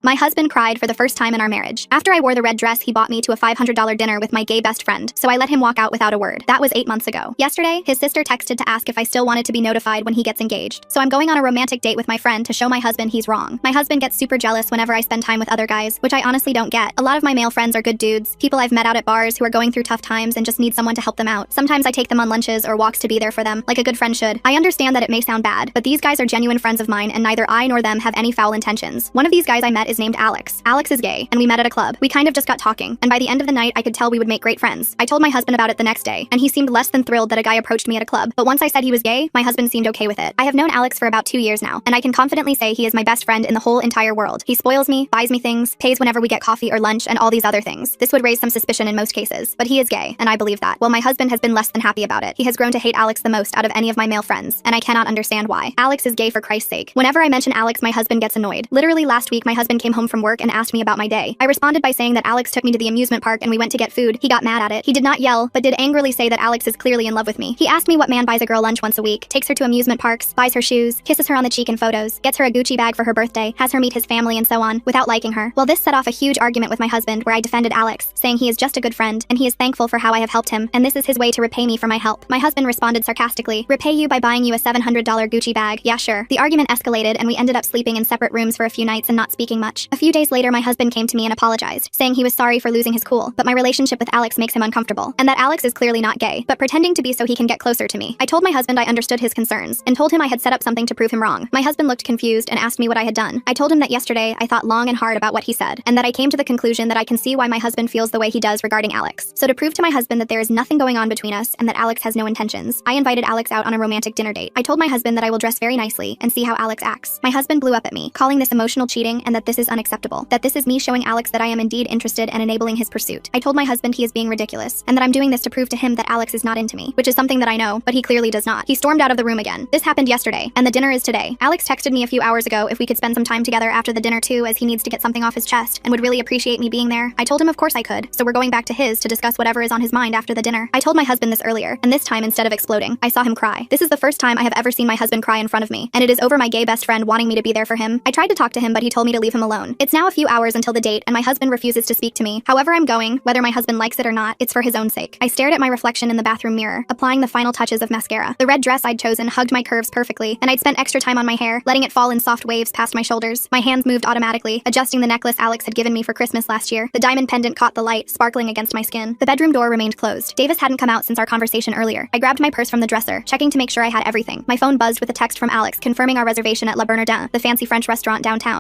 My husband cried for the first time in our marriage. After I wore the red dress he bought me to a $500 dinner with my gay best friend, so I let him walk out without a word. That was 8 months ago. Yesterday, his sister texted to ask if I still wanted to be notified when he gets engaged. So I'm going on a romantic date with my friend to show my husband he's wrong. My husband gets super jealous whenever I spend time with other guys, which I honestly don't get. A lot of my male friends are good dudes, people I've met out at bars who are going through tough times and just need someone to help them out. Sometimes I take them on lunches or walks to be there for them, like a good friend should. I understand that it may sound bad, but these guys are genuine friends of mine and neither I nor them have any foul intentions. One of these guys I met is named Alex. Alex is gay, and we met at a club. We kind of just got talking, and by the end of the night I could tell we would make great friends. I told my husband about it the next day, and he seemed less than thrilled that a guy approached me at a club, but once I said he was gay, my husband seemed okay with it. I have known Alex for about 2 years now, and I can confidently say he is my best friend in the whole entire world. He spoils me, buys me things, pays whenever we get coffee or lunch, and all these other things. This would raise some suspicion in most cases, but he is gay, and I believe that. Well, my husband has been less than happy about it. He has grown to hate Alex the most out of any of my male friends, and I cannot understand why. Alex is gay for Christ's sake. Whenever I mention Alex, my husband gets annoyed. Literally last week, my husband came home from work and asked me about my day. I responded by saying that Alex took me to the amusement park and we went to get food. He got mad at it. He did not yell, but did angrily say that Alex is clearly in love with me. He asked me what man buys a girl lunch once a week, takes her to amusement parks, buys her shoes, kisses her on the cheek in photos, gets her a Gucci bag for her birthday, has her meet his family and so on, without liking her. Well, this set off a huge argument with my husband where I defended Alex, saying he is just a good friend, and he is thankful for how I have helped him, and this is his way to repay me for my help. My husband responded sarcastically, repay you by buying you a $700 Gucci bag. Yeah, sure. The argument escalated and we ended up sleeping in separate rooms for a few nights and not speaking much. A few days later, my husband came to me and apologized, saying he was sorry for losing his cool, but my relationship with Alex makes him uncomfortable, and that Alex is clearly not gay, but pretending to be so he can get closer to me. I told my husband I understood his concerns, and told him I had set up something to prove him wrong. My husband looked confused and asked me what I had done. I told him that yesterday I thought long and hard about what he said, and that I came to the conclusion that I can see why my husband feels the way he does regarding Alex. So to prove to my husband that there is nothing going on between us and that Alex has no intentions, I invited Alex out on a romantic dinner date. I told my husband that I will dress very nicely and see how Alex acts. My husband blew up at me, calling this emotional cheating and that this is unacceptable, that this is me showing Alex that I am indeed interested and enabling his pursuit. I told my husband he is being ridiculous, and that I'm doing this to prove to him that Alex is not into me, which is something that I know, but he clearly does not. He stormed out of the room again. This happened yesterday, and the dinner is today. Alex texted me a few hours ago if we could spend some time together after the dinner too, as he needs to get something off his chest, and would really appreciate me being there. I told him of course I could, so we're going back to his to discuss whatever is on his mind after the dinner. I told my husband this earlier, and this time instead of exploding, I saw him cry. This is the first time I have ever seen my husband cry in front of me, and it is over my gay best friend wanting me to be there for him. I tried to talk to him, but he told me to leave him alone. It's now a few hours until the date, and my husband refuses to speak to me. However I'm going, whether my husband likes it or not, it's for his own sake. I stared at my reflection in the bathroom mirror, applying the final touches of mascara. The red dress I'd chosen hugged my curves perfectly, and I'd spent extra time on my hair, letting it fall in soft waves past my shoulders. My hands moved automatically, adjusting the necklace Alex had given me for Christmas last year. The diamond pendant caught the light, sparkling against my skin. The bedroom door remained closed. Davis hadn't come out since our conversation earlier. I grabbed my purse from the dresser, checking to make sure I had everything. My phone buzzed with a text from Alex confirming our reservation at Le Bernardin, the fancy French restaurant downtown.